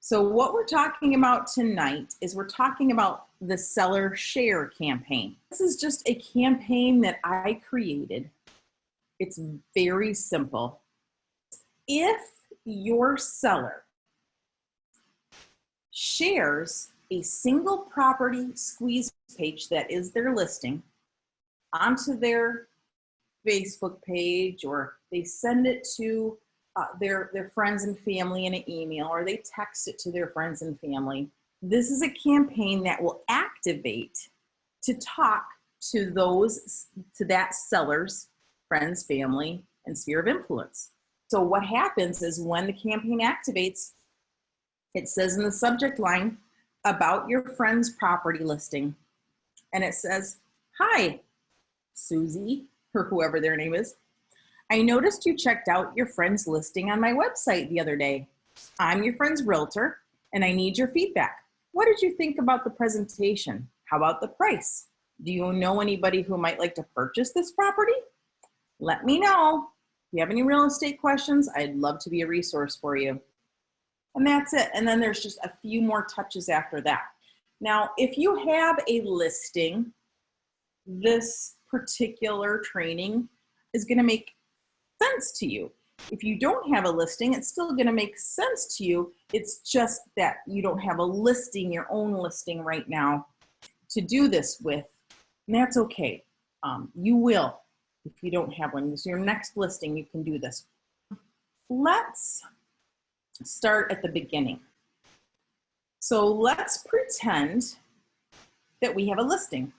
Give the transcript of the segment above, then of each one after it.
So what we're talking about tonight is we're talking about the seller share campaign. This is just a campaign that I created. It's very simple. If your seller shares a single property squeeze page that is their listing onto their Facebook page, or they send it to their friends and family in an email, or they text it to their friends and family, this is a campaign that will activate to talk to that seller's friends, family, and sphere of influence. So what happens is when the campaign activates, it says in the subject line, about your friend's property listing. And it says, "Hi, Susie," or whoever their name is. "I noticed you checked out your friend's listing on my website the other day. I'm your friend's realtor, and I need your feedback. What did you think about the presentation? How about the price? Do you know anybody who might like to purchase this property? Let me know. If you have any real estate questions, I'd love to be a resource for you." And that's it. And then there's just a few more touches after that. Now, if you have a listing, this particular training is going to make sense to you. If you don't have a listing, it's still going to make sense to you. It's just that you don't have a listing, your own listing right now to do this with. And that's okay. You will if you don't have one. So your next listing, you can do this. Let's start at the beginning. So let's pretend that we have a listing.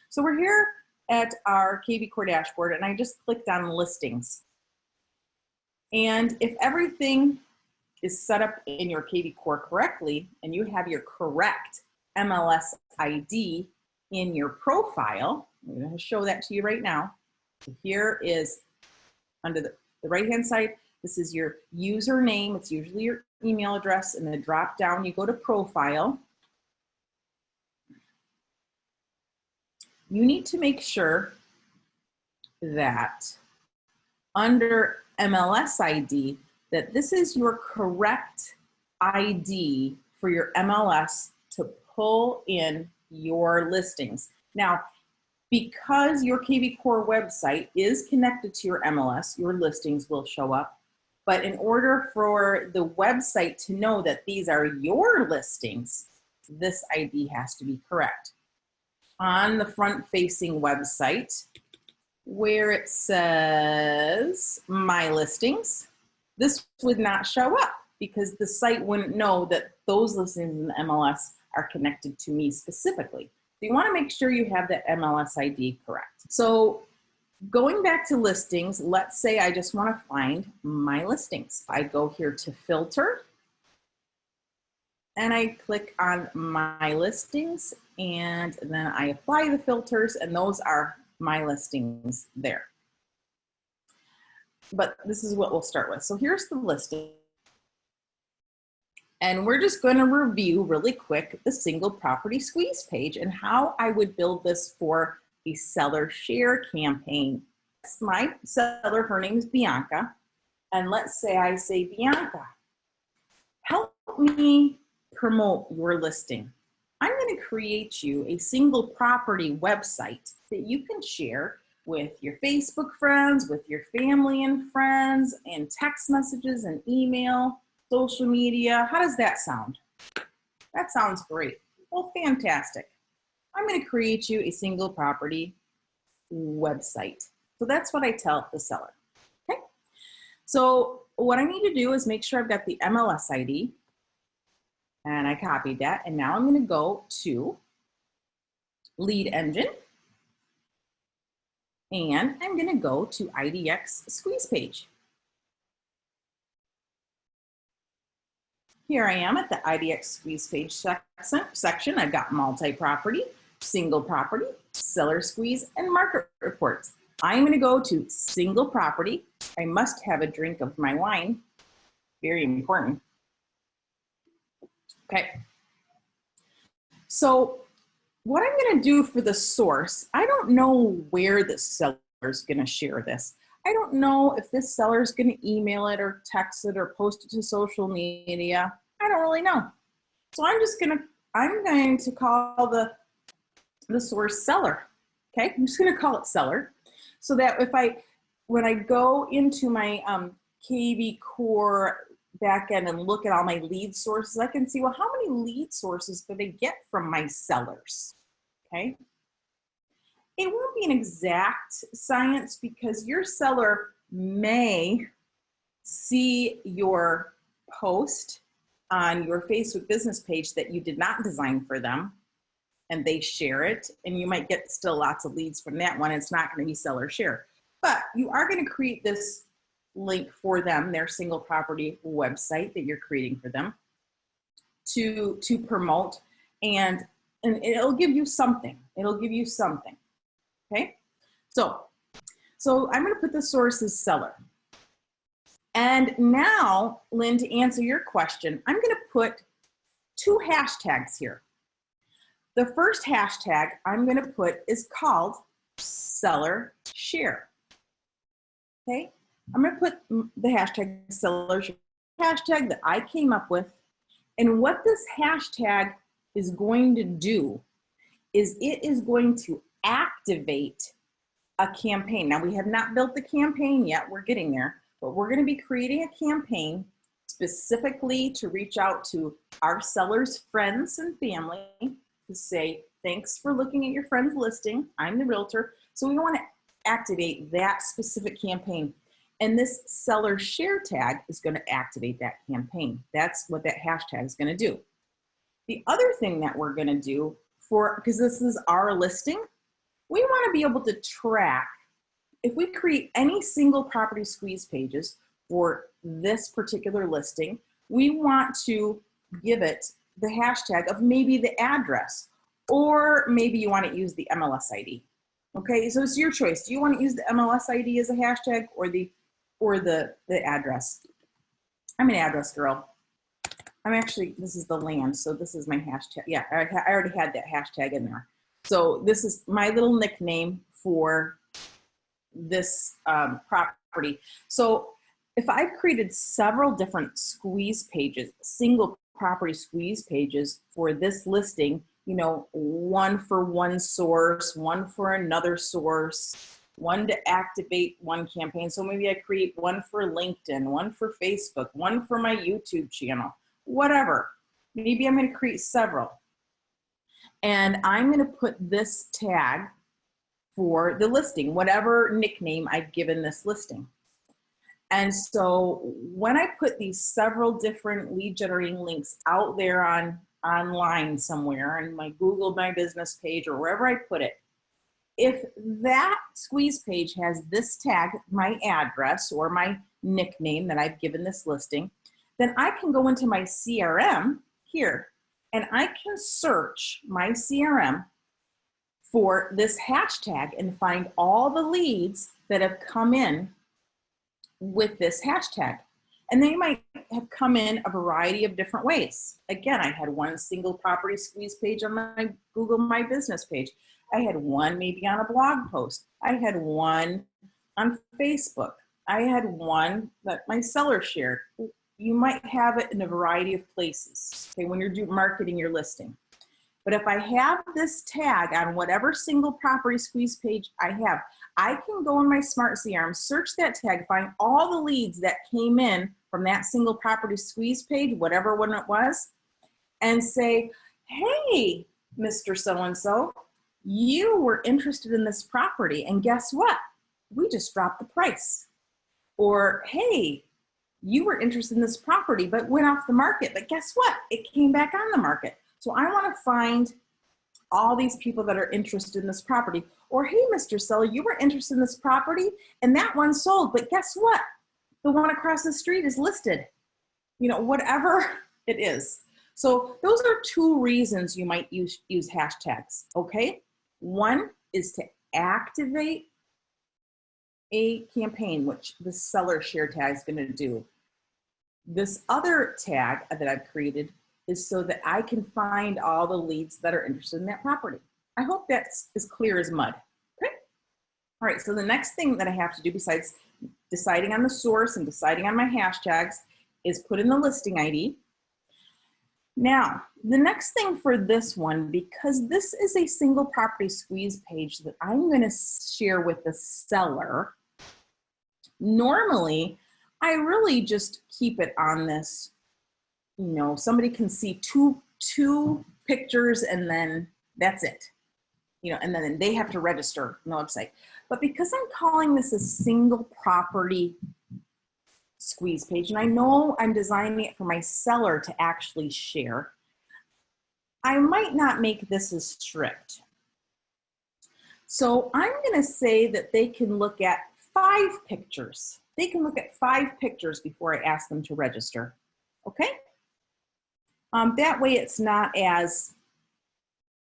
So we're here at our KV Core dashboard, and I just clicked on listings. And if everything is set up in your KV Core correctly, and you have your correct MLS ID in your profile, I'm going to show that to you right now. Here is under the right-hand side, this is your username. It's usually your email address. And then drop down, you go to profile. You need to make sure that under MLS ID, that this is your correct ID for your MLS to pull in your listings. Now, because your KV Core website is connected to your MLS, your listings will show up. But in order for the website to know that these are your listings, this ID has to be correct. On the front-facing website, where it says My Listings, this would not show up because the site wouldn't know that those listings in the MLS are connected to me specifically. So you want to make sure you have that MLS ID correct. So going back to listings, let's say I just want to find my listings. I go here to filter, and I click on my listings, and then I apply the filters, and those are my listings there. But this is what we'll start with. So here's the listing. And we're just going to review really quick the single property squeeze page and how I would build this for a seller share campaign. My seller, her name is Bianca. And let's say I say, "Bianca, help me promote your listing. I'm going to create you a single property website that you can share with your Facebook friends, with your family and friends, and text messages and email, social media. How does that sound?" That sounds great. Well, fantastic. I'm going to create you a single property website. So that's what I tell the seller. Okay. So what I need to do is make sure I've got the MLS ID, and I copied that. And now I'm going to go to Lead Engine, and I'm going to go to IDX Squeeze Page. Here I am at the IDX Squeeze Page section. I've got multi-property, single property, seller squeeze, and market reports. I'm going to go to single property. I must have a drink of my wine. Very important. Okay. So what I'm going to do for the source, I don't know where the seller is going to share this. I don't know if this seller is going to email it or text it or post it to social media. I don't really know. So I'm going to call the source seller. Okay, I'm just going to call it seller, so that when I go into my KB Core backend and look at all my lead sources, I can see, well, how many lead sources did I get from my sellers? Okay. It won't be an exact science because your seller may see your post on your Facebook business page that you did not design for them, and they share it, and you might get still lots of leads from that one. It's not going to be seller share, but you are going to create this link for them, their single property website that you're creating for them to promote, and it'll give you something. It'll give you something. Okay, so I'm going to put the source as seller. And now, Lynn, to answer your question, I'm going to put 2 hashtags here. The first hashtag I'm going to put is called seller share. Okay, I'm going to put the hashtag seller share, hashtag that I came up with. And what this hashtag is going to do is it is going to activate a campaign. Now, we have not built the campaign yet. We're getting there, but we're going to be creating a campaign specifically to reach out to our sellers' friends and family to say, thanks for looking at your friend's listing. I'm the realtor. So we want to activate that specific campaign. And this seller share tag is going to activate that campaign. That's what that hashtag is going to do. The other thing that we're going to do because this is our listing, we want to be able to track if we create any single property squeeze pages for this particular listing, we want to give it the hashtag of maybe the address, or maybe you want to use the MLS ID. Okay, so it's your choice. Do you want to use the MLS ID as a hashtag or the address? I'm an address girl. This is the land, so this is my hashtag. Yeah, I already had that hashtag in there. So this is my little nickname for this property. So if I've created several different squeeze pages, single property squeeze pages for this listing, you know, one for one source, one for another source, one to activate one campaign. So maybe I create one for LinkedIn, one for Facebook, one for my YouTube channel, whatever. Maybe I'm going to create several. And I'm going to put this tag for the listing, whatever nickname I've given this listing. And so when I put these several different lead generating links out there online somewhere on my Google My Business page or wherever I put it, if that squeeze page has this tag, my address or my nickname that I've given this listing, then I can go into my CRM here and I can search my CRM for this hashtag and find all the leads that have come in with this hashtag. And they might have come in a variety of different ways. Again, I had one single property squeeze page on my Google My Business page. I had one maybe on a blog post. I had one on Facebook. I had one that my seller shared. You might have it in a variety of places, okay, when you're marketing your listing. But if I have this tag on whatever single property squeeze page I have, I can go in my Smart CRM, search that tag, find all the leads that came in from that single property squeeze page, whatever one it was, and say, hey, Mr. So-and-so, you were interested in this property, and guess what? We just dropped the price. Or, hey, you were interested in this property, but went off the market, but guess what? It came back on the market. So I want to find all these people that are interested in this property. Or, hey, Mr. Seller, you were interested in this property and that one sold, but guess what? The one across the street is listed. You know, whatever it is. So those are 2 reasons you might use hashtags, okay? One is to activate a campaign, which the seller share tag is going to do. This other tag that I've created is so that I can find all the leads that are interested in that property. I hope that's as clear as mud. Okay. All right. So the next thing that I have to do besides deciding on the source and deciding on my hashtags is put in the listing ID. Now, the next thing for this one, because this is a single property squeeze page that I'm going to share with the seller, normally I really just keep it on this, you know, somebody can see two pictures and then that's it, you know, and then they have to register on the website. But because I'm calling this a single property squeeze page, and I know I'm designing it for my seller to actually share, I might not make this as strict. So I'm going to say that they can look at 5 pictures. They can look at 5 pictures before I ask them to register. Okay? That way it's not as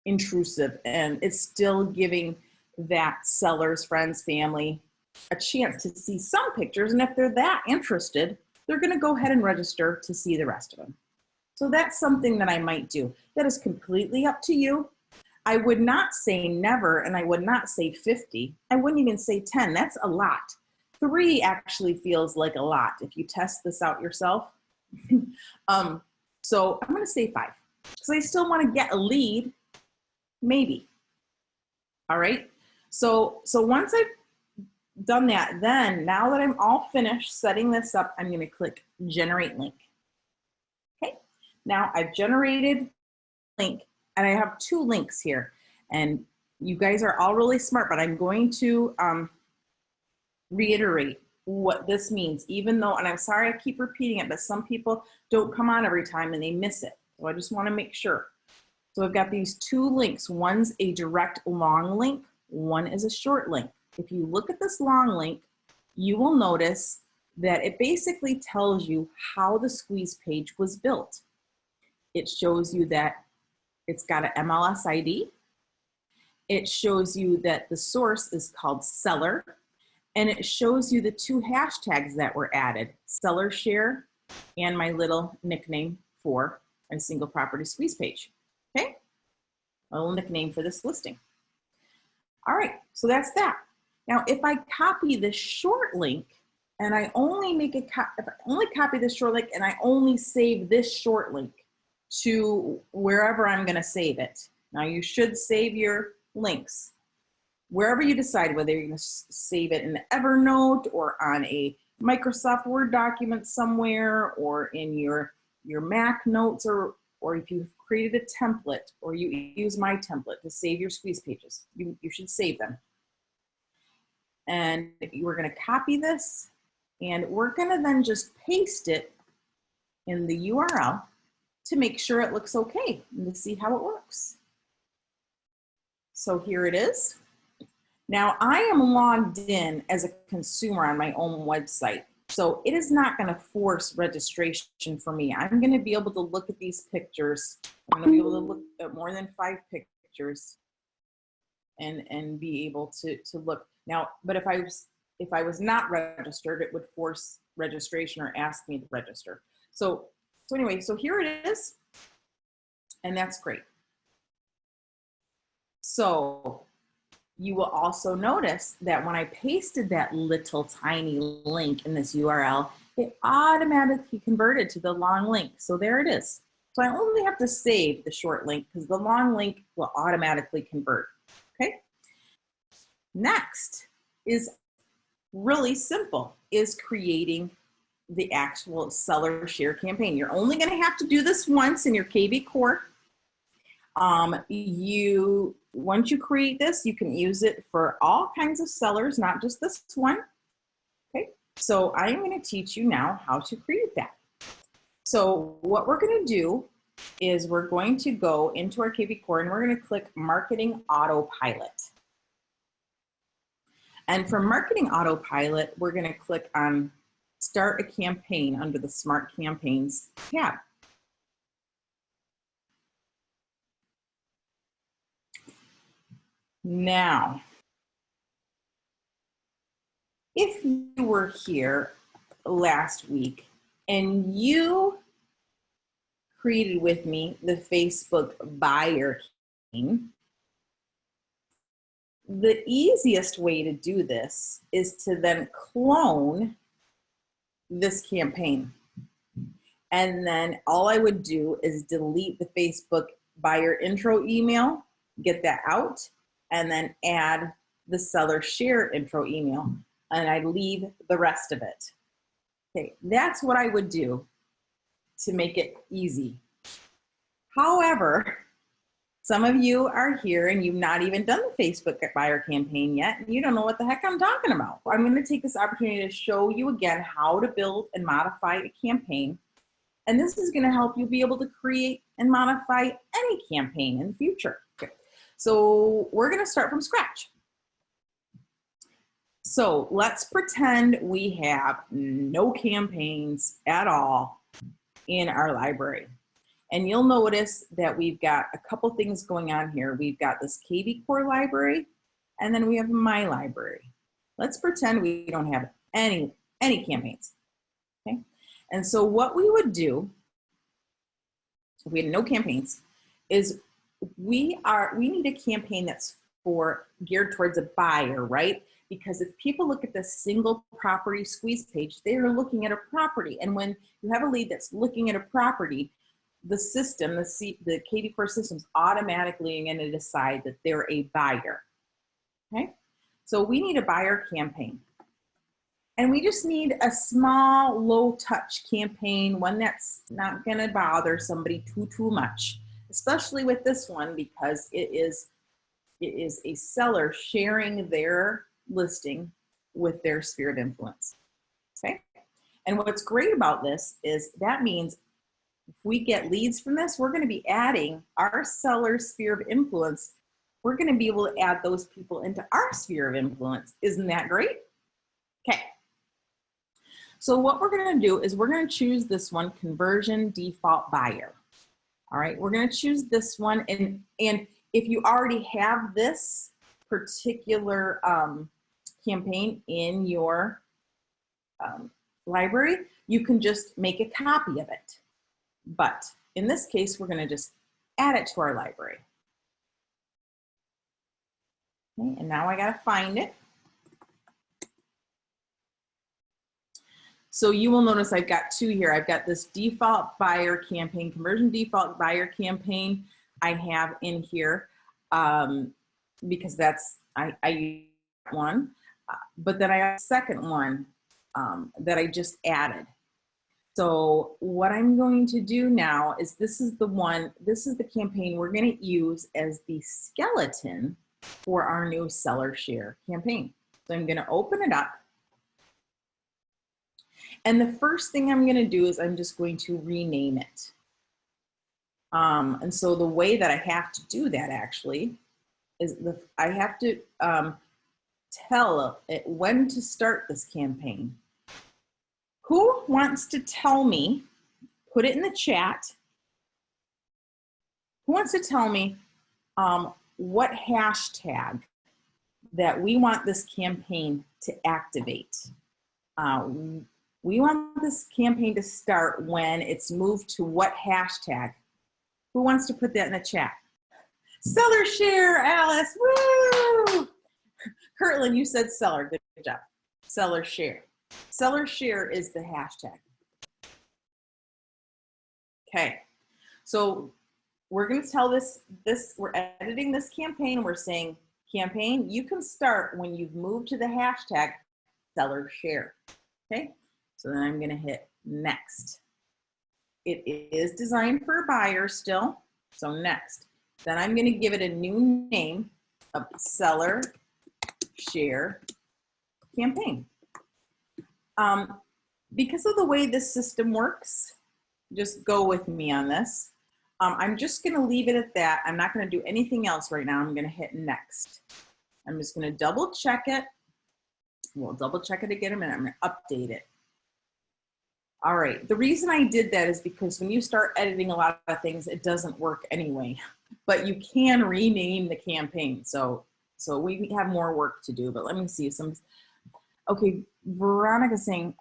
intrusive, and it's still giving that seller's friends, family, a chance to see some pictures. And if they're that interested, they're going to go ahead and register to see the rest of them. So that's something that I might do. That is completely up to you. I would not say never, and I would not say 50. I wouldn't even say 10. That's a lot. 3 actually feels like a lot if you test this out yourself. So I'm going to say 5 because I still want to get a lead, maybe. All right. So once I've done that, then now that I'm all finished setting this up, I'm going to click Generate Link. Okay. Now I've generated link, and I have 2 links here, and you guys are all really smart, but I'm going to reiterate what this means, even though, and I'm sorry I keep repeating it, but some people don't come on every time and they miss it. So I just want to make sure. So I've got these 2 links. One's a direct long link. One is a short link. If you look at this long link, you will notice that it basically tells you how the squeeze page was built. It shows you that it's got an MLS ID. It shows you that the source is called seller, and it shows you the 2 hashtags that were added, seller share and my little nickname for a single property squeeze page. Okay, a little nickname for this listing. All right, so that's that. Now, if I copy this short link and I only make a if I only copy this short link and I only save this short link to wherever I'm going to save it. Now, you should save your links wherever you decide, whether you're going to save it in Evernote or on a Microsoft Word document somewhere, or in your Mac notes, or if you've created a template, or you use my template to save your squeeze pages. You should save them. And we're going to copy this, and we're going to then just paste it in the URL to make sure it looks okay and to see how it works. So here it is. Now I am logged in as a consumer on my own website, so it is not going to force registration for me. I'm going to be able to look at these pictures. I'm going to be able to look at more than 5 pictures and be able to look. Now, but if I was not registered, it would force registration or ask me to register. So anyway, so here it is, and that's great. So you will also notice that when I pasted that little tiny link in this URL, it automatically converted to the long link. So there it is. So I only have to save the short link because the long link will automatically convert. Okay. Next is really simple, is creating the actual seller share campaign. You're only going to have to do this once in your KV core. Once you create this, you can use it for all kinds of sellers, not just this one. Okay, so I'm going to teach you now how to create that. So what we're going to do is we're going to go into our KV core and we're going to click Marketing Autopilot. And for Marketing Autopilot, we're going to click on Start a Campaign under the Smart Campaigns tab. Now, if you were here last week and you created with me the Facebook buyer campaign, the easiest way to do this is to then clone this campaign. And then all I would do is delete the Facebook buyer intro email, get that out, and then add the seller share intro email, and I leave the rest of it. Okay, that's what I would do to make it easy. However, some of you are here and you've not even done the Facebook buyer campaign yet, and you don't know what the heck I'm talking about. I'm going to take this opportunity to show you again how to build and modify a campaign. And this is going to help you be able to create and modify any campaign in the future. Okay. So we're going to start from scratch. So let's pretend we have no campaigns at all in our library. And you'll notice that we've got a couple things going on here. We've got this KV Core library, and then we have my library. Let's pretend we don't have any campaigns, okay? And so what we would do, if we had no campaigns, is we need a campaign that's geared towards a buyer, right? Because if people look at the single property squeeze page, they are looking at a property. And when you have a lead that's looking at a property, the system, the KV Core system's automatically going to decide that they're a buyer, okay? So we need a buyer campaign. And we just need a small, low-touch campaign, one that's not going to bother somebody too much, especially with this one because it is a seller sharing their listing with their sphere of influence, okay? And what's great about this is that means if we get leads from this, we're going to be adding our seller sphere of influence. We're going to be able to add those people into our sphere of influence. Isn't that great? Okay. So what we're going to do is we're going to choose this one, conversion default buyer. All right, we're going to choose this one. And if you already have this particular campaign in your library, you can just make a copy of it. But in this case, we're going to just add it to our library. Okay, and now I got to find it. So you will notice I've got two here. I've got this default buyer campaign, conversion default buyer campaign I have in here because that's, I use one, but then I have a second one that I just added. So what I'm going to do now is this is the campaign we're going to use as the skeleton for our new seller share campaign. So I'm going to open it up. And the first thing I'm going to do is I'm just going to rename it. And so the way that I have to do that actually is I have to tell it when to start this campaign. Who wants to tell me, put it in the chat, who wants to tell me what hashtag that we want this campaign to activate? We want this campaign to start when it's moved to what hashtag? Who wants to put that in the chat? Seller share, Alice, woo! Kirtland, you said seller, good job. Seller share. Seller share is the hashtag. Okay, so we're going to tell this, we're editing this campaign. We're saying, campaign, you can start when you've moved to the hashtag seller share. Okay, so then I'm going to hit next. It is designed for a buyer still, so next. Then I'm going to give it a new name of seller share campaign. Because of the way this system works, just go with me on this. I'm just going to leave it at that. I'm not going to do anything else right now. I'm going to hit next. I'm just going to double check it. We'll double check it again in a minute. I'm going to update it. All right. The reason I did that is because when you start editing a lot of things, it doesn't work anyway. But you can rename the campaign. So we have more work to do. But let me see some. Okay, Veronica's saying,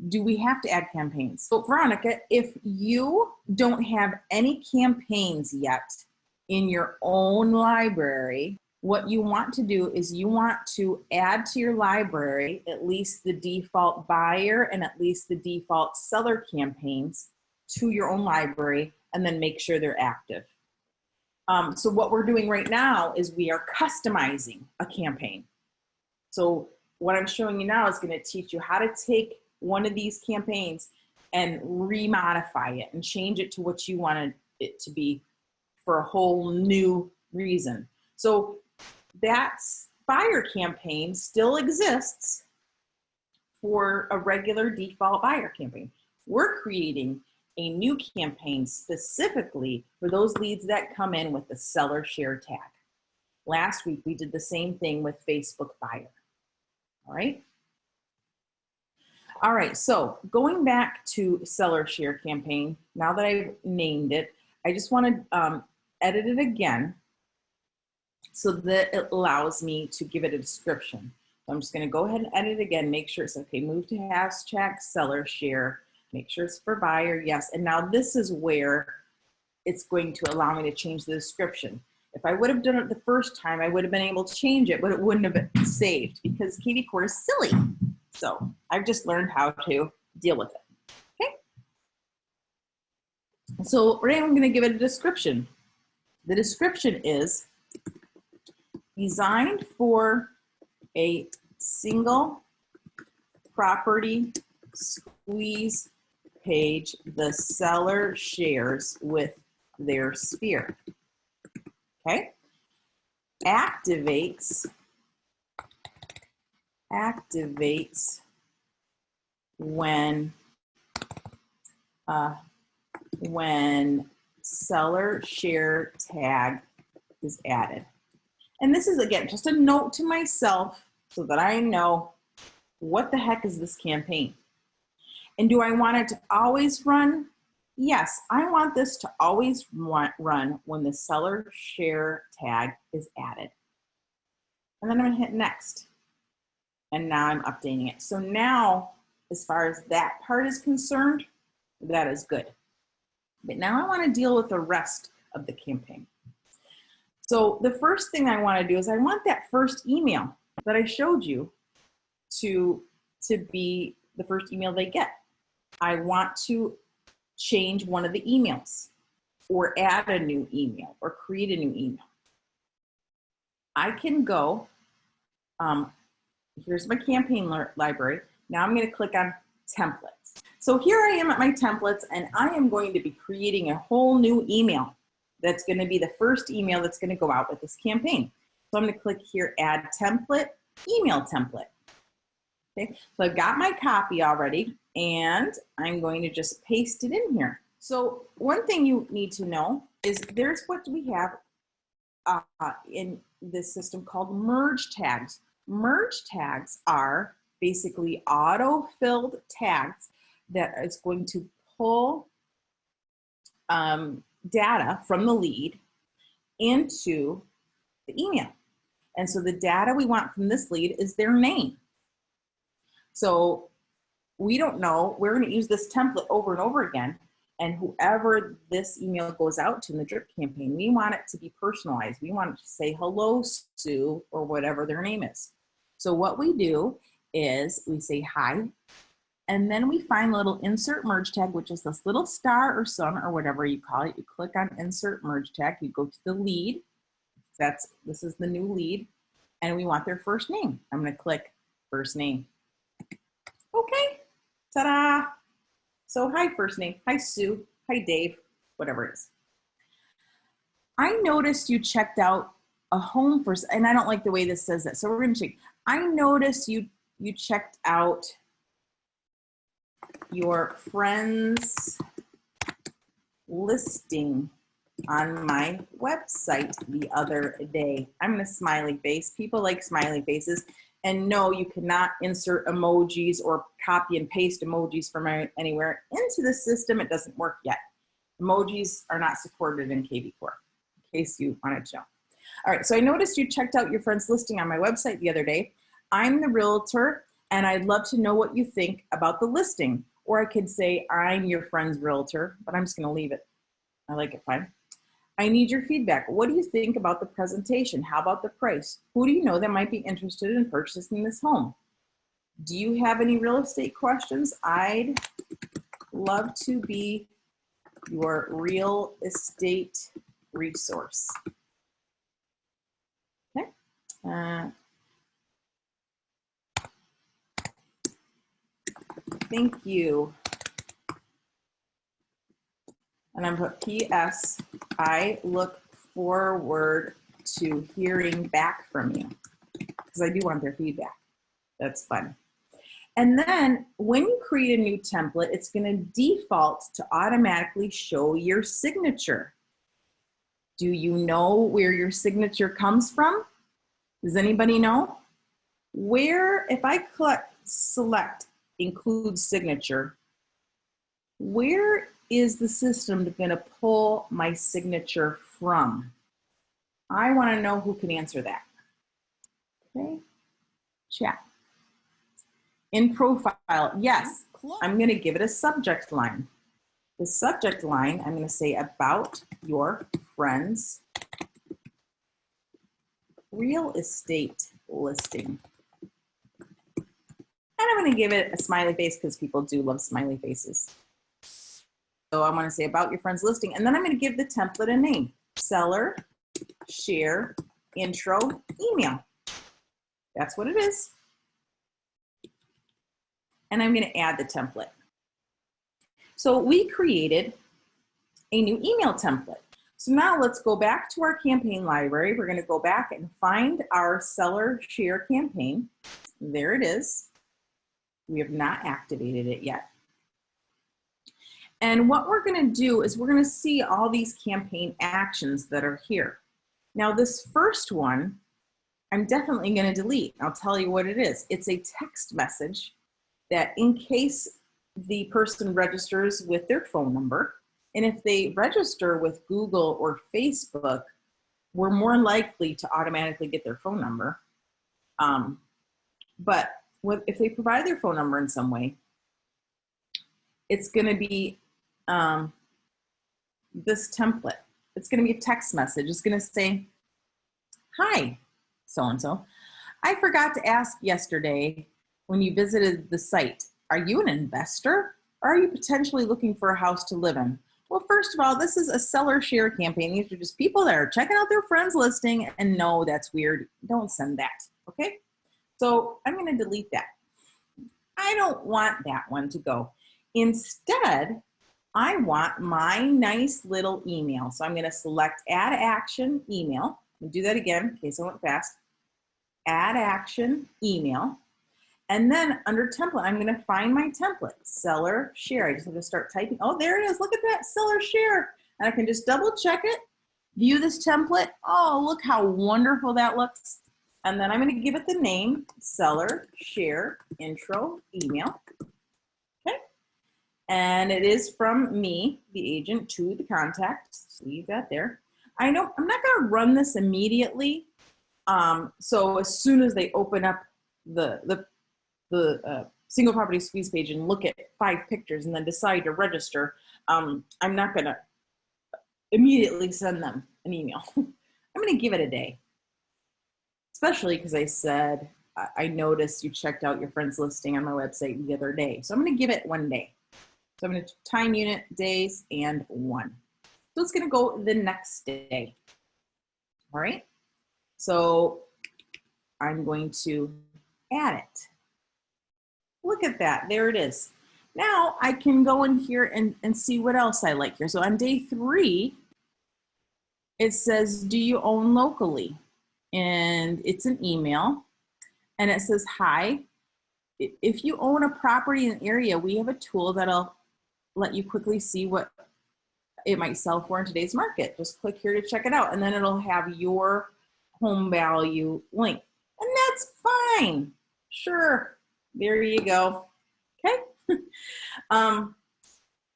do we have to add campaigns? So Veronica, if you don't have any campaigns yet in your own library, what you want to do is you want to add to your library at least the default buyer and at least the default seller campaigns to your own library and then make sure they're active. So what we're doing right now is we are customizing a campaign. So what I'm showing you now is going to teach you how to take one of these campaigns and remodify it and change it to what you wanted it to be for a whole new reason. So that buyer campaign still exists for a regular default buyer campaign. We're creating a new campaign specifically for those leads that come in with the seller share tag. Last week, we did the same thing with Facebook buyer. All right. All right, so going back to seller share campaign, now that I've named it, I just want to edit it again so that it allows me to give it a description. So I'm just going to go ahead and edit it again, make sure it's okay. Move to hashtag seller share, make sure it's for buyer, yes. And now this is where it's going to allow me to change the description. If I would have done it the first time, I would have been able to change it, but it wouldn't have been saved because KV Core is silly. So I've just learned how to deal with it, okay? So right now I'm gonna give it a description. The description is designed for a single property squeeze page the seller shares with their sphere, okay? Activates when seller share tag is added. And this is, again, just a note to myself so that I know what the heck is this campaign. And do I want it to always run? Yes, I want this to always run when the seller share tag is added. And then I'm gonna hit next. And now I'm updating it. So now, as far as that part is concerned, that is good. But now I want to deal with the rest of the campaign. So the first thing I want to do is I want that first email that I showed you to be the first email they get. I want to change one of the emails or add a new email or create a new email. I can go, here's my campaign library. Now I'm going to click on templates. So here I am at my templates, and I am going to be creating a whole new email that's going to be the first email that's going to go out with this campaign. So I'm going to click here, add template, email template. Okay, so I've got my copy already, and I'm going to just paste it in here. So one thing you need to know is there's what we have in this system called merge tags. Merge tags are basically auto-filled tags that is going to pull data from the lead into the email. And so the data we want from this lead is their name. So we don't know, we're going to use this template over and over again, and whoever this email goes out to in the drip campaign, we want it to be personalized. We want it to say, hello, Sue, or whatever their name is. So what we do is we say hi, and then we find a little insert merge tag, which is this little star or sun or whatever you call it. You click on insert merge tag, you go to the lead. This is the new lead, and we want their first name. I'm going to click first name. Okay, ta-da. So hi, first name. Hi, Sue. Hi, Dave. Whatever it is. I noticed you checked out a home first, and I don't like the way this says that, so we're going to check. I noticed you checked out your friend's listing on my website the other day. I'm a smiley face. People like smiley faces. And no, you cannot insert emojis or copy and paste emojis from anywhere into the system. It doesn't work yet. Emojis are not supported in KV Core, in case you wanted to know. All right, so I noticed you checked out your friend's listing on my website the other day. I'm the realtor, and I'd love to know what you think about the listing. Or I could say, I'm your friend's realtor, but I'm just gonna leave it. I like it fine. I need your feedback. What do you think about the presentation? How about the price? Who do you know that might be interested in purchasing this home? Do you have any real estate questions? I'd love to be your real estate resource. Okay. Thank you. And I'm put PS, I look forward to hearing back from you, because I do want their feedback. That's fun. And then when you create a new template, it's going to default to automatically show your signature. Do you know where your signature comes from? Does anybody know? Where, if I select include signature, where is the system going to pull my signature from? I want to know who can answer that. Okay, chat. In profile, yes, I'm going to give it a subject line. The subject line, I'm going to say about your friend's real estate listing. And I'm going to give it a smiley face because people do love smiley faces. So I'm going to say about your friend's listing, and then I'm going to give the template a name. Seller, share, intro, email. That's what it is. And I'm going to add the template. So we created a new email template. So now let's go back to our campaign library. We're going to go back and find our seller share campaign. There it is. We have not activated it yet. And what we're going to do is we're going to see all these campaign actions that are here. Now this first one, I'm definitely going to delete. I'll tell you what it is. It's a text message that in case the person registers with their phone number, and if they register with Google or Facebook, we're more likely to automatically get their phone number. But if they provide their phone number in some way, it's going to be this template. It's going to be a text message. It's going to say, hi, so-and-so. I forgot to ask yesterday when you visited the site, are you an investor or are you potentially looking for a house to live in? Well, first of all, this is a seller share campaign. These are just people that are checking out their friend's listing, and no, that's weird. Don't send that, okay? So I'm going to delete that. I don't want that one to go. Instead, I want my nice little email. So I'm going to select add action email. I'll do that again in case I went fast. Add action email. And then under template, I'm going to find my template, seller share. I just have to start typing. Oh, there it is. Look at that, seller share. And I can just double check it, view this template. Oh, look how wonderful that looks. And then I'm going to give it the name, seller share intro email. Okay. And it is from me, the agent, to the contact. So leave that there. I'm not going to run this immediately. So as soon as they open up the single property squeeze page and look at 5 pictures and then decide to register, I'm not going to immediately send them an email. I'm going to give it a day, especially because I said, I noticed you checked out your friend's listing on my website the other day. So I'm going to give it 1 day. So I'm going to time unit days and 1. So it's going to go the next day. All right. So I'm going to add it. Look at that, there it is. Now I can go in here and see what else I like here. So on day 3, it says, do you own locally? And it's an email. And it says, hi, if you own a property in an area, we have a tool that'll let you quickly see what it might sell for in today's market. Just click here to check it out. And then it'll have your home value link. And that's fine, sure. There you go. Okay.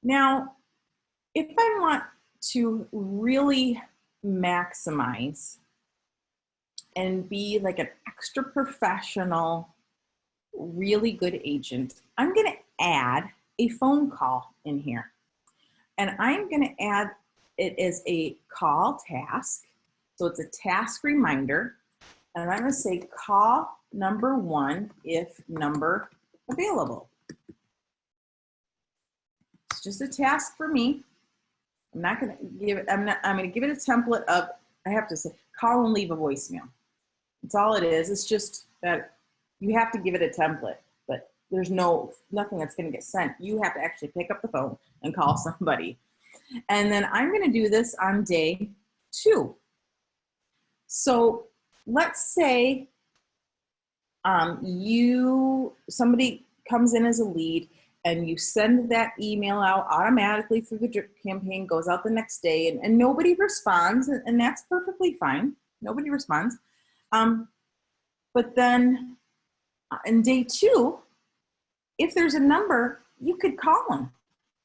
Now, if I want to really maximize and be like an extra professional, really good agent, I'm going to add a phone call in here. And I'm going to add it as a call task. So it's a task reminder. And I'm going to say call number 1 if number available. It's just a task for me. I'm not going to give it, I'm going to give it a template of, I have to say, call and leave a voicemail. That's all it is. It's just that you have to give it a template, but there's nothing that's going to get sent. You have to actually pick up the phone and call somebody. And then I'm going to do this on day 2. So let's say somebody comes in as a lead and you send that email out automatically through the drip campaign, goes out the next day, and nobody responds, and that's perfectly fine. Nobody responds. But then in day 2, if there's a number, you could call them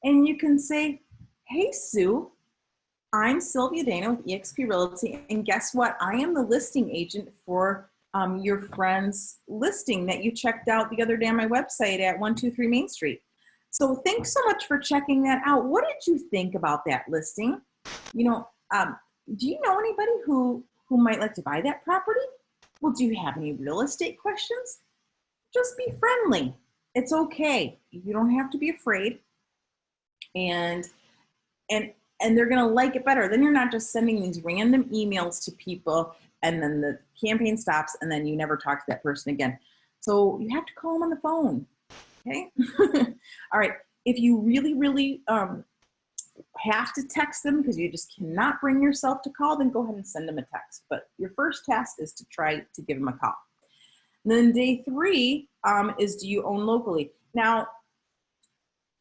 and you can say, hey, Sue, I'm Sylvia Dana with eXp Realty, and guess what? I am the listing agent for your friend's listing that you checked out the other day on my website at 123 Main Street. So thanks so much for checking that out. What did you think about that listing? You know, do you know anybody who might like to buy that property? Well, do you have any real estate questions? Just be friendly. It's okay. You don't have to be afraid. And they're going to like it better. Then you're not just sending these random emails to people and then the campaign stops and then you never talk to that person again. So you have to call them on the phone. Okay. All right. If you really, really have to text them because you just cannot bring yourself to call, then go ahead and send them a text. But your first task is to try to give them a call. And then day 3 is, do you own locally? Now,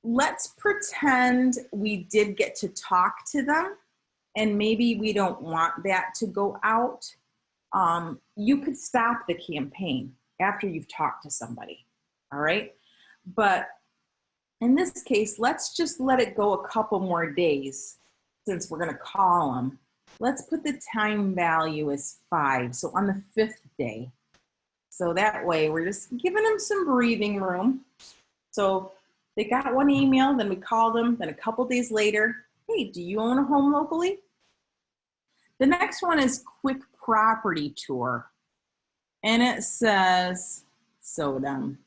let's pretend we did get to talk to them and maybe we don't want that to go out. You could stop the campaign after you've talked to somebody, all right? But in this case, let's just let it go a couple more days since we're gonna call them. Let's put the time value as 5, so on the 5th day. So that way we're just giving them some breathing room. So they got one email, then we called them, then a couple days later, hey, do you own a home locally? The next one is quick property tour. And it says, so dumb.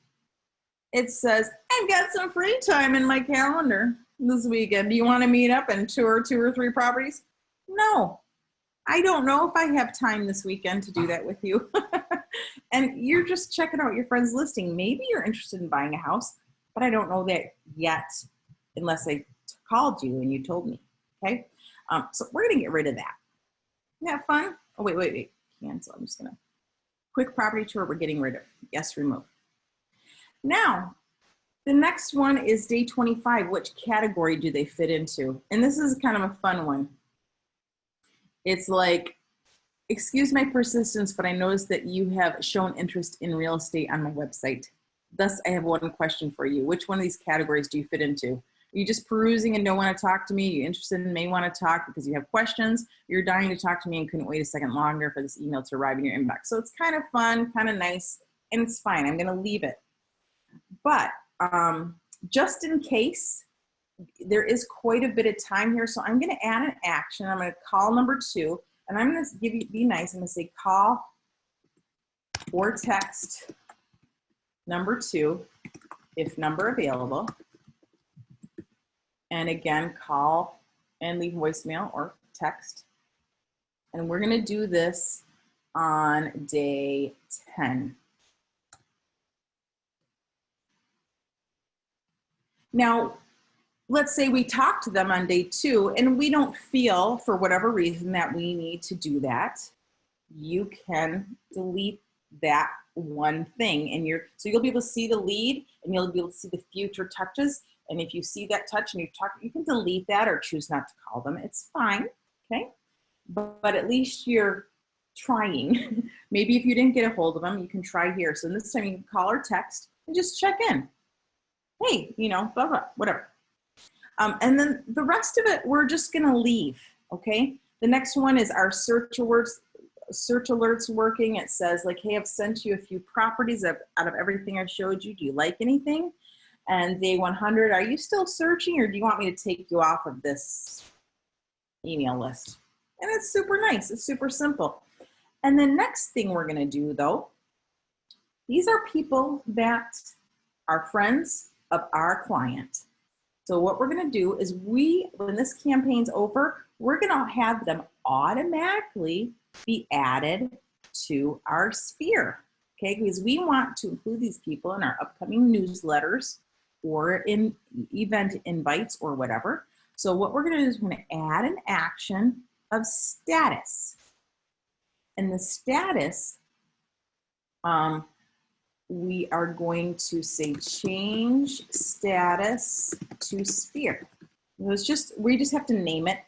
It says, I've got some free time in my calendar this weekend. Do you want to meet up and tour 2 or 3 properties? No, I don't know if I have time this weekend to do that with you. And you're just checking out your friend's listing. Maybe you're interested in buying a house, but I don't know that yet unless I called you and you told me, okay? So we're gonna get rid of that. Isn't that fun? Oh, wait, cancel. I'm just gonna, quick property tour, we're getting rid of. Yes, remove. Now, the next one is day 25. Which category do they fit into? And this is kind of a fun one. It's like, excuse my persistence, but I noticed that you have shown interest in real estate on my website. Thus, I have one question for you. Which one of these categories do you fit into? Are you just perusing and don't want to talk to me? Are you interested and may want to talk because you have questions? You're dying to talk to me and couldn't wait a second longer for this email to arrive in your inbox. So it's kind of fun, kind of nice, and it's fine. I'm going to leave it. But just in case, there is quite a bit of time here. So I'm going to add an action. I'm going to call number 2. And I'm going to be nice. I'm going to say call or text number 2, if number available. And again, call and leave voicemail or text. And we're going to do this on day 10. Now, let's say we talk to them on day 2 and we don't feel, for whatever reason, that we need to do that. You can delete that one thing, and so you'll be able to see the lead and you'll be able to see the future touches. And if you see that touch and you can delete that or choose not to call them. It's fine, okay? But at least you're trying. Maybe if you didn't get a hold of them, you can try here. So this time you can call or text and just check in. Hey, you know, blah, blah, whatever. And then the rest of it, we're just gonna leave, okay? The next one is our search alerts working. It says like, hey, I've sent you a few properties out of everything I've showed you. Do you like anything? And day 100, are you still searching or do you want me to take you off of this email list? And it's super nice, it's super simple. And the next thing we're gonna do though, these are people that are friends of our client. So what we're gonna do is when this campaign's over, we're gonna have them automatically be added to our sphere, okay? Because we want to include these people in our upcoming newsletters or in event invites or whatever. So what we're gonna do is we're gonna add an action of status. And the status, we are going to say change status to sphere. We just have to name it,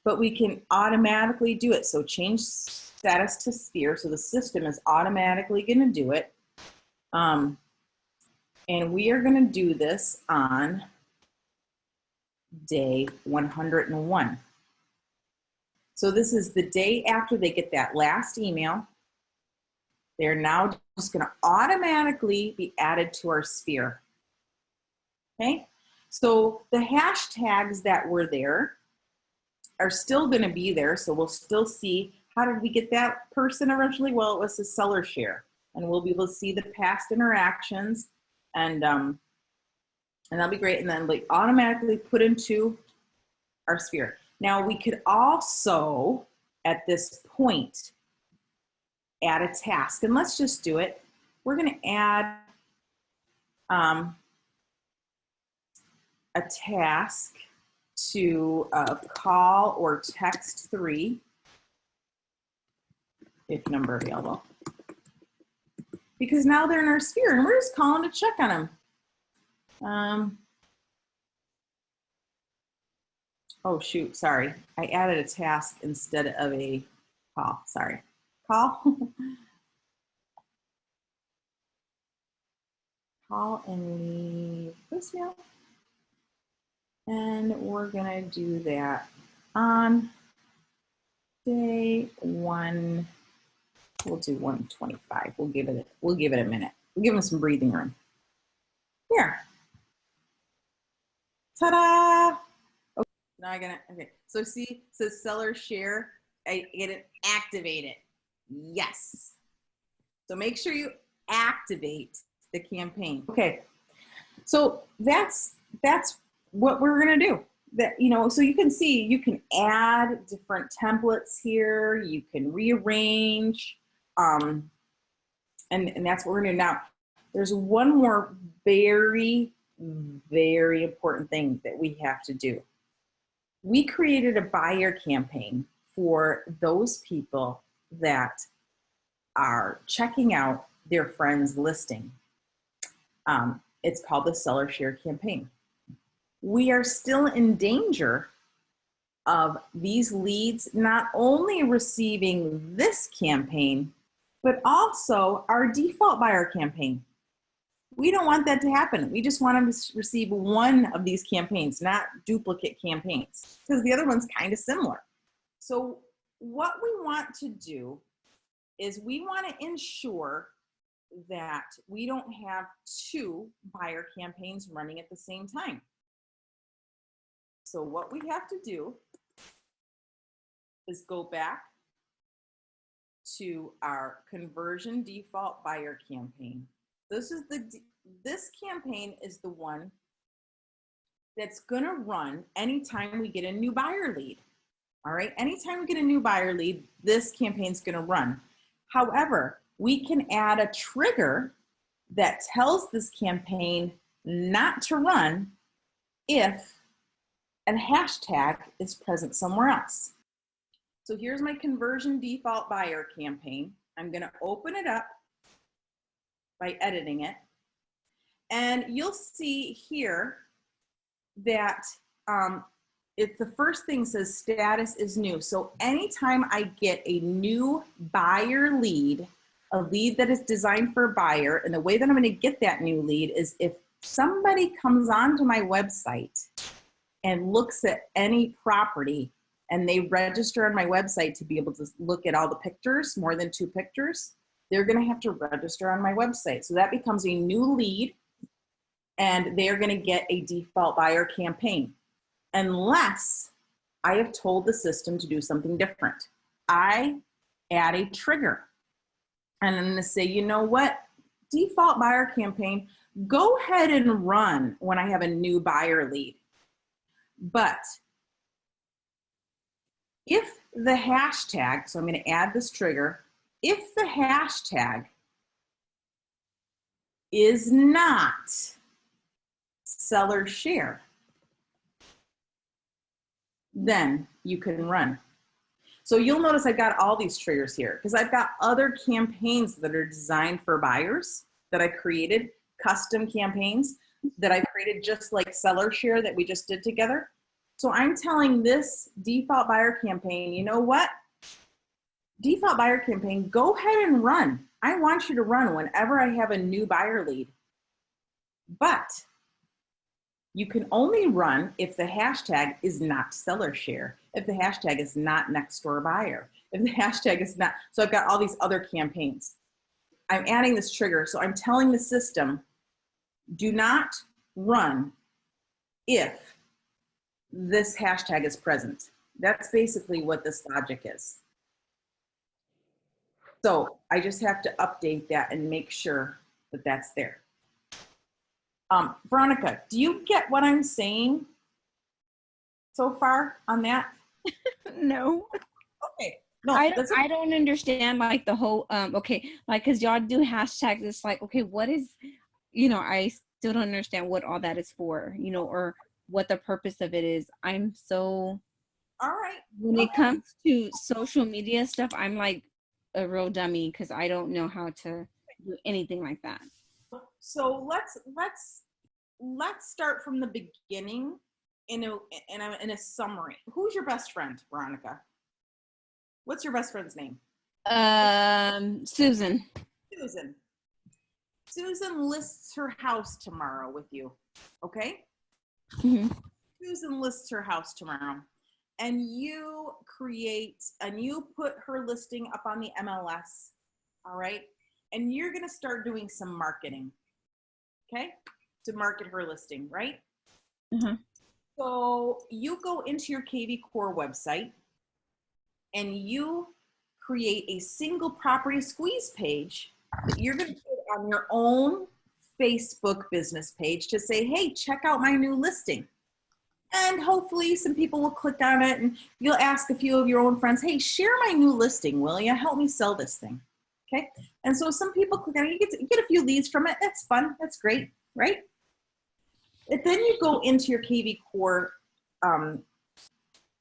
but we can automatically do it. So change status to sphere. So the system is automatically going to do it. And we are going to do this on day 101. So this is the day after they get that last email. They're now just going to automatically be added to our sphere. Okay, so the hashtags that were there are still going to be there. So we'll still see, how did we get that person originally? Well, it was a seller share, and we'll be able to see the past interactions, and that'll be great. And then like automatically put into our sphere. Now we could also, at this point, add a task, and let's just do it. We're going to add a task to call or text 3 if number available, because now they're in our sphere and we're just calling to check on them. Oh shoot, sorry, I added a task instead of a call. Sorry. Call. Call and leave voicemail. And we're gonna do that on day 1. We'll do 125. We'll give it a minute. We'll give them some breathing room. Here. Ta-da! Okay, now okay. So see, it says seller share. I get it activated. Yes. So make sure you activate the campaign. Okay. So that's what we're going to do. That, you know, so you can see, you can add different templates here. You can rearrange, and that's what we're going to do. Now, there's one more very, very important thing that we have to do. We created a buyer campaign for those people that are checking out their friend's listing. It's called the seller share campaign. We are still in danger of these leads not only receiving this campaign, but also our default buyer campaign. We don't want that to happen. We just want them to receive one of these campaigns, not duplicate campaigns, because the other one's kind of similar. So what we want to do is we want to ensure that we don't have 2 buyer campaigns running at the same time. So what we have to do is go back to our conversion default buyer campaign. This campaign is the one that's going to run anytime we get a new buyer lead. All right, anytime we get a new buyer lead, this campaign's going to run. However, we can add a trigger that tells this campaign not to run if a hashtag is present somewhere else. So here's my conversion default buyer campaign. I'm going to open it up by editing it. And you'll see here that it's the first thing says status is new. So anytime I get a new buyer lead, a lead that is designed for a buyer, and the way that I'm going to get that new lead is if somebody comes onto my website and looks at any property and they register on my website to be able to look at all the pictures, more than 2 pictures, they're going to have to register on my website. So that becomes a new lead, and they're going to get a default buyer campaign, unless I have told the system to do something different. I add a trigger, and I'm going to say, you know what, default buyer campaign, go ahead and run when I have a new buyer lead. But if the hashtag, so I'm going to add this trigger, if the hashtag is not seller share, then you can run. So you'll notice I've got all these triggers here because I've got other campaigns that are designed for buyers that I created, custom campaigns that I created just like seller share that we just did together. So I'm telling this default buyer campaign, you know what? Default buyer campaign, go ahead and run. I want you to run whenever I have a new buyer lead. But you can only run if the hashtag is not seller share, if the hashtag is not next door buyer, if the hashtag is not, so I've got all these other campaigns. I'm adding this trigger, so I'm telling the system, do not run if this hashtag is present. That's basically what this logic is. So I just have to update that and make sure that that's there. Veronica, do you get what I'm saying so far on that? No. Okay. No, I don't understand like the whole, okay, like, cause y'all do hashtags. It's like, okay, what is, I still don't understand what all that is for, or what the purpose of it is. I'm so, all right. When it comes to social media stuff, I'm like a real dummy because I don't know how to do anything like that. So let's start from the beginning in a summary. Who's your best friend, Veronica? What's your best friend's name? Susan. Susan lists her house tomorrow with you, okay? Mm-hmm. Susan lists her house tomorrow, and you put her listing up on the MLS, all right? And you're gonna start doing some marketing, okay? To market her listing, right? Mm-hmm. So you go into your KV Core website and you create a single property squeeze page that you're going to put on your own Facebook business page to say, hey, check out my new listing. And hopefully some people will click on it and you'll ask a few of your own friends, hey, share my new listing, will you? Help me sell this thing. Okay. And so some people click on it, you get a few leads from it. That's fun. That's great. Right. And then you go into your KV Core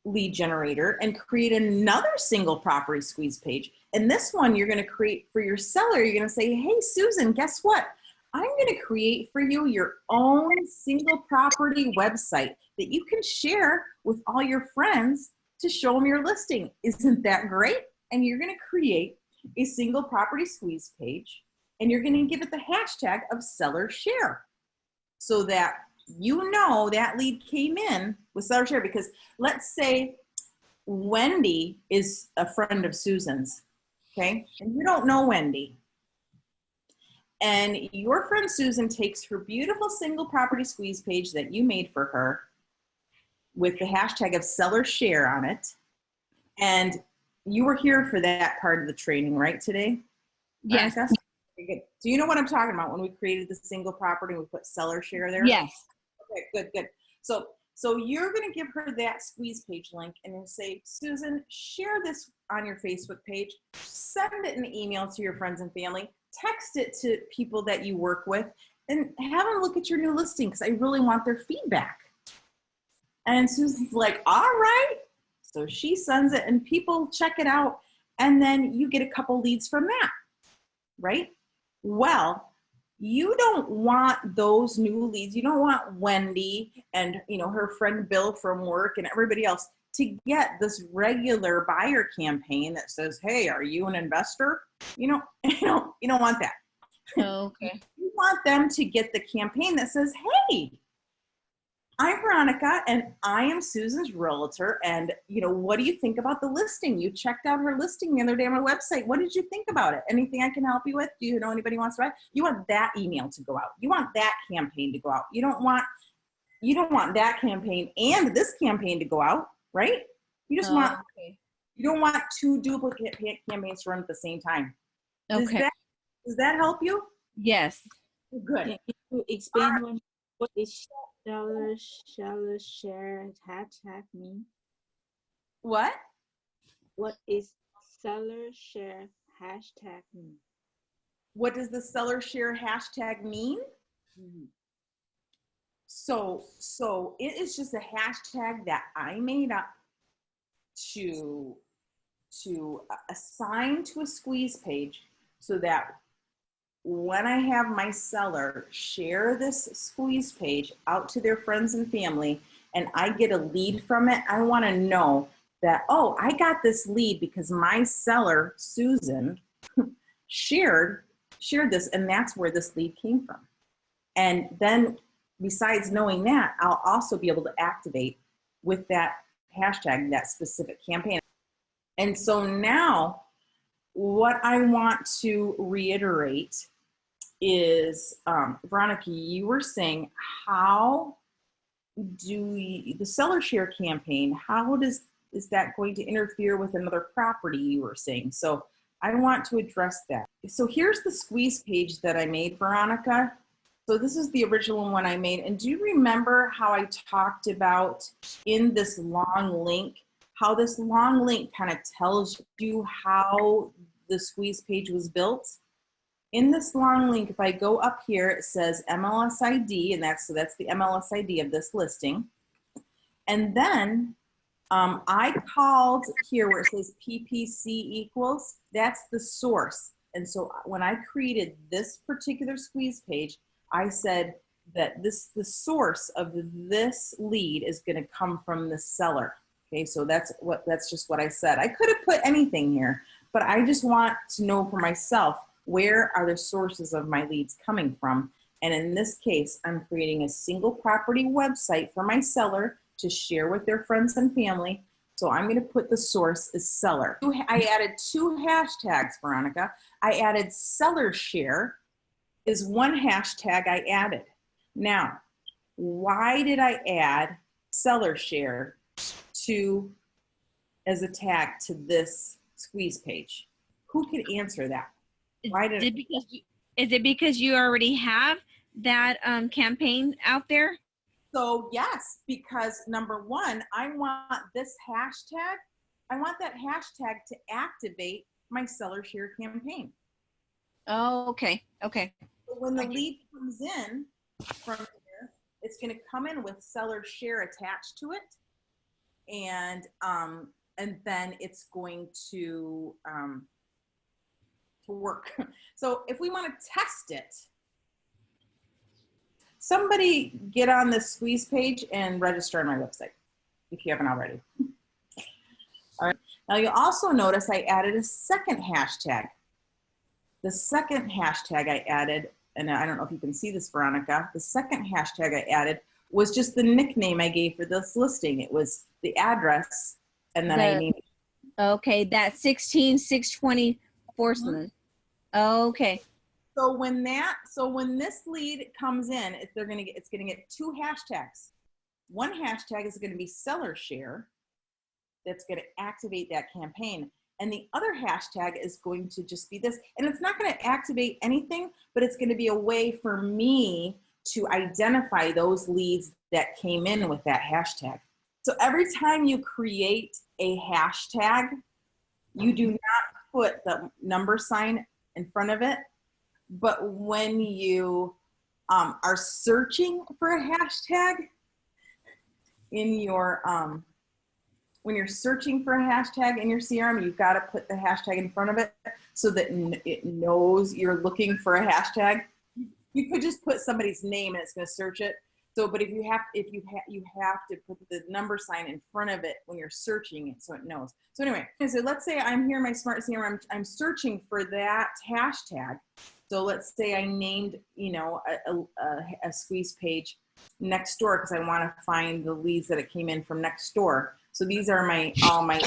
lead generator and create another single property squeeze page. And this one you're going to create for your seller. You're going to say, hey, Susan, guess what? I'm going to create for you your own single property website that you can share with all your friends to show them your listing. Isn't that great? And you're going to create a single property squeeze page and you're going to give it the hashtag of seller share so that that lead came in with seller share. Because let's say Wendy is a friend of Susan's, okay? And you don't know Wendy. And your friend Susan takes her beautiful single property squeeze page that you made for her with the hashtag of seller share on it. And you were here for that part of the training, right, today? Yes. Okay, good. So you know what I'm talking about when we created the single property, we put seller share there? Yes. Okay, good. So you're going to give her that squeeze page link and then say, Susan, share this on your Facebook page, send it in an email to your friends and family, text it to people that you work with, and have them look at your new listing because I really want their feedback. And Susan's like, all right. So she sends it and people check it out and then you get a couple leads from that, right? Well, you don't want those new leads. You don't want Wendy and her friend Bill from work and everybody else to get this regular buyer campaign that says, hey, are you an investor? You don't want that. Okay. You want them to get the campaign that says, hey, I'm Veronica and I am Susan's realtor. And what do you think about the listing? You checked out her listing the other day on my website. What did you think about it? Anything I can help you with? Do you know anybody wants to buy? You want that email to go out. You want that campaign to go out. You don't want that campaign and this campaign to go out, right? You just you don't want two duplicate campaigns to run at the same time. Okay. Does that help you? Yes. Good. Can you expand on what is seller share hashtag mean? What? What is seller share hashtag mean? What does the seller share hashtag mean? So it is just a hashtag that I made up to assign to a squeeze page so that when I have my seller share this squeeze page out to their friends and family and I get a lead from it, I want to know that, oh, I got this lead because my seller, Susan, shared this, and that's where this lead came from. And then besides knowing that, I'll also be able to activate with that hashtag that specific campaign. And so now what I want to reiterate is, Veronica, you were saying, how do the seller share campaign, how is that going to interfere with another property, you were saying? So I want to address that. So here's the squeeze page that I made, Veronica. So this is the original one I made. And do you remember how I talked about in this long link, how this long link kind of tells you how the squeeze page was built? In this long link, if I go up here, it says MLS ID, and that's the MLS ID of this listing. And then I called here where it says PPC equals, that's the source. And so when I created this particular squeeze page, I said that the source of this lead is going to come from the seller. Okay, so that's just what I said. I could have put anything here, but I just want to know for myself, where are the sources of my leads coming from? And in this case, I'm creating a single property website for my seller to share with their friends and family. So I'm going to put the source as seller. I added 2 hashtags, Veronica. I added seller share is one hashtag I added. Now, why did I add seller share as a tag to this squeeze page? Who could answer that? Why did is it because you already have that campaign out there? So yes, because number one, I want this hashtag, I want that hashtag to activate my seller share campaign. Oh, okay. Okay. So when the lead comes in from here, it's going to come in with seller share attached to it. And then it's going to work. So if we want to test it, somebody get on the squeeze page and register on my website if you haven't already. All right. Now you'll also notice I added a second hashtag. The second hashtag I added, and I don't know if you can see this, Veronica, the second hashtag I added was just the nickname I gave for this listing. It was the address, and then I named it. Okay, that's 16620 Forstland. Okay. So when this lead comes in, it's going to get 2 hashtags. One hashtag is going to be seller share. That's going to activate that campaign. And the other hashtag is going to just be this. And it's not going to activate anything, but it's going to be a way for me to identify those leads that came in with that hashtag. So every time you create a hashtag, you do not put the number sign in front of it. But when you are searching for a hashtag in your, when you're searching for a hashtag in your CRM, you've got to put the hashtag in front of it so that it knows you're looking for a hashtag. You could just put somebody's name and it's going to search it. So, but if you have to put the number sign in front of it when you're searching it so it knows. So anyway, so let's say I'm here in my Smart CRM, I'm searching for that hashtag. So let's say I named, a squeeze page next door because I want to find the leads that it came in from next door. So these are all my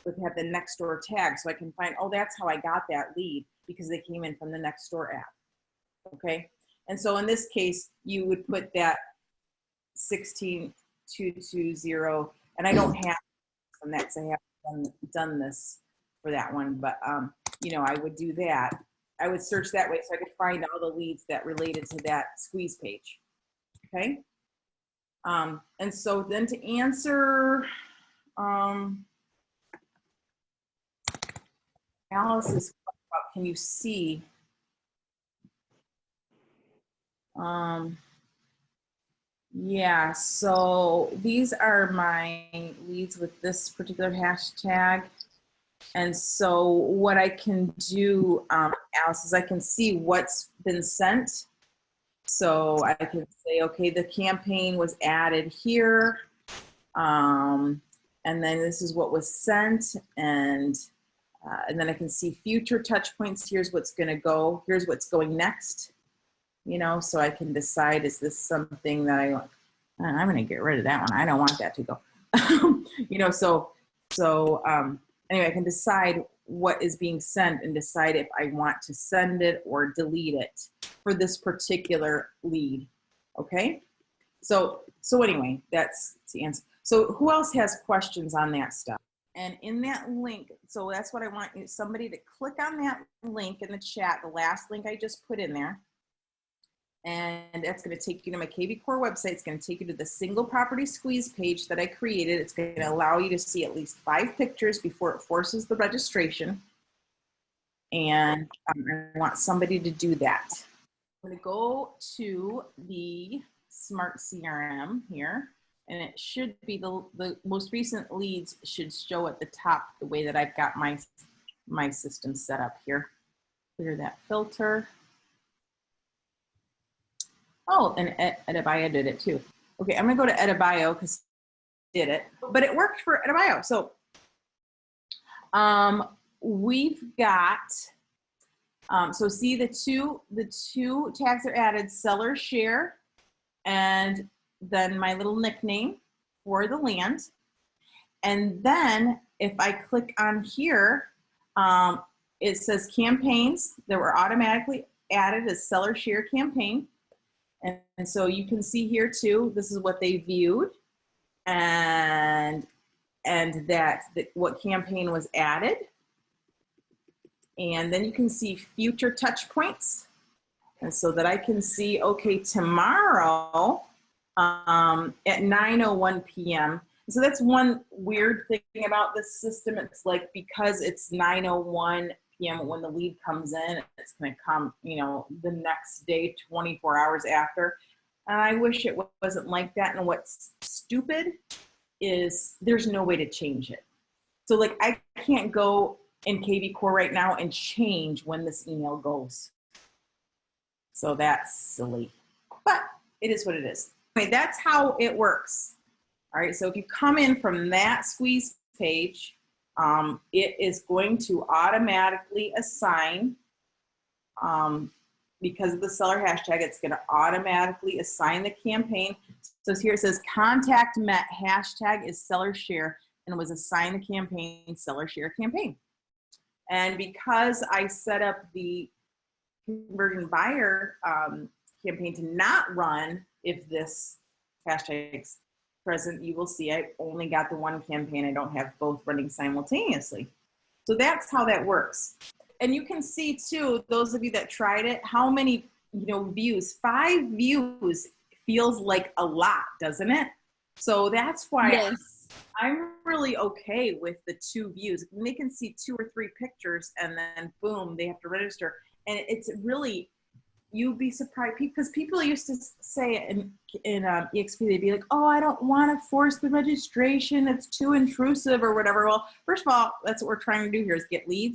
that have the next door tag, so I can find, oh, that's how I got that lead because they came in from the next door app. Okay, and so in this case, you would put that 16220, and I don't have from that because I haven't done this for that one, but I would do that. I would search that way so I could find all the leads that related to that squeeze page. Okay. And so then to answer Alice's question, can you see? Yeah, so these are my leads with this particular hashtag. And so what I can do, Alice, is I can see what's been sent. So I can say, okay, the campaign was added here. And then this is what was sent. And then I can see future touch points. Here's what's going to go. Here's what's going next. You know, so I can decide, is this something that I want? I'm going to get rid of that one. I don't want that to go. You know, so anyway, I can decide what is being sent and decide if I want to send it or delete it for this particular lead. Okay. So anyway, that's the answer. So who else has questions on that stuff? And in that link, so that's what I want somebody to click on that link in the chat, the last link I just put in there. And that's going to take you to my KV Core website. It's going to take you to the single property squeeze page that I created. It's going to allow you to see at least 5 pictures before it forces the registration. And I want somebody to do that. I'm going to go to the Smart CRM here, and it should be the most recent leads should show at the top the way that I've got my system set up here. Clear that filter. Oh, and Edibio did it too. Okay, I'm gonna go to Edibio because it did it, but it worked for Edibio. So we've got, so see the two tags are added, seller share, and then my little nickname for the land. And then if I click on here, it says campaigns that were automatically added as seller share campaign. And so you can see here too, this is what they viewed and what campaign was added. And then you can see future touch points. And so that I can see, okay, tomorrow at 9:01 p.m. So that's one weird thing about this system. It's like, because it's 9:01 p.m. when the lead comes in, it's going to come, you know, the next day, 24 hours after. And I wish it wasn't like that. And what's stupid is there's no way to change it. So like, I can't go in KV Core right now and change when this email goes. So that's silly, but it is what it is. Okay, that's how it works. All right, so if you come in from that squeeze page, it is going to automatically assign, because of the seller hashtag, it's going to automatically assign the campaign. So here it says contact met hashtag is seller share and was assigned the campaign seller share campaign. And because I set up the converting buyer campaign to not run if this hashtag's present, you will see I only got the one campaign. I don't have both running simultaneously. So that's how that works. And you can see too, those of you that tried it, how many, you know, views. 5 views feels like a lot, doesn't it? So that's why Yes. I'm really okay with the 2 views. They can see 2 or 3 pictures and then boom, they have to register. And it's really, you'd be surprised, because people used to say in EXP, they'd be like, oh, I don't want to force the registration, it's too intrusive or whatever. Well, first of all, that's what we're trying to do here, is get leads.